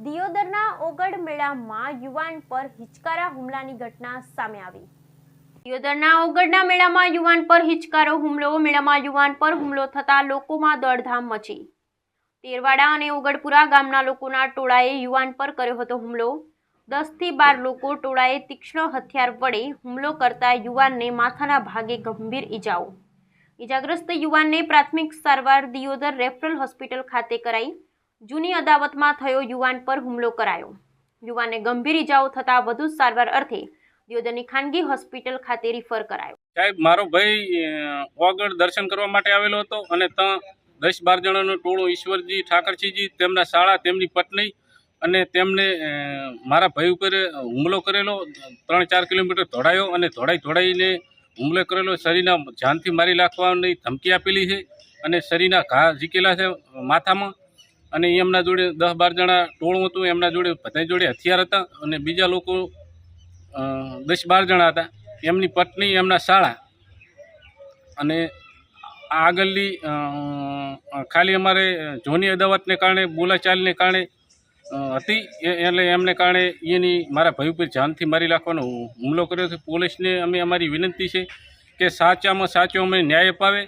દિયોદરના ઓગડ મેળામાં યુવાન પર હિચકારા હુમલાની ઘટના સામે આવી। દિયોદરના ઓગડના મેળામાં યુવાન પર હિચકારો હુમલો। મેળામાં યુવાન પર હુમલો થતા લોકોમાં દોડધામ મચી। તેરવાડા અને ઓગડપુરા ગામના લોકોના ટોળાએ યુવાન પર કર્યો હતો હુમલો। 10 થી 12 લોકો ટોળાએ તીક્ષ્ણ હથિયાર વડે હુમલો કરતા યુવાનને માથાના ભાગે ગંભીર ઈજાઓ। ઈજાગ્રસ્ત યુવાનને પ્રાથમિક સારવાર દિયોદર રેફરલ હોસ્પિટલ ખાતે કરાઈ। જૂની અદાવતમાં થયો યુવાન પર હુમલો કરાયો। યુવાનને ગંભીર ઈજાઓ થતા વધુ સારવાર અર્થે દિયોદરની ખાનગી હોસ્પિટલ ખાતે રિફર કરાયો। સાહેબ, મારો ભાઈ ઓગળ દર્શન કરવા માટે આવેલો હતો અને ત્યાં 10-12 જણાનું ટોળું ઈશ્વરજી ઠાકરસિંહજી, તેમના શાળા, તેમની પત્ની અને તેમને મારા ભાઈ ઉપર હુમલો કરેલો। 3-4 કિલોમીટર દોડાયો અને દોડાઈને હુમલો કરેલો। શરીરના જાનથી મારી નાખવાની ધમકી આપેલી છે અને શરીરના ઘા ઝીકેલા છે માથામાં। અને એમના જોડે 10-12 જણા ટોળું હતું, એમના જોડે બધા જોડે હથિયાર હતા અને બીજા લોકો 10-12 જણા હતા, એમની પત્ની, એમના શાળા અને આગળની ખાલી અમારે જૂની અદાવતને કારણે, બોલાચાલને કારણે હતી, એટલે એમને કારણે એની મારા ભાઈ ઉપર જાનથી મારી નાખવાનો હુમલો કર્યો છે। પોલીસને અમે અમારી વિનંતી છે કે સાચામાં સાચો અમને ન્યાય અપાવે।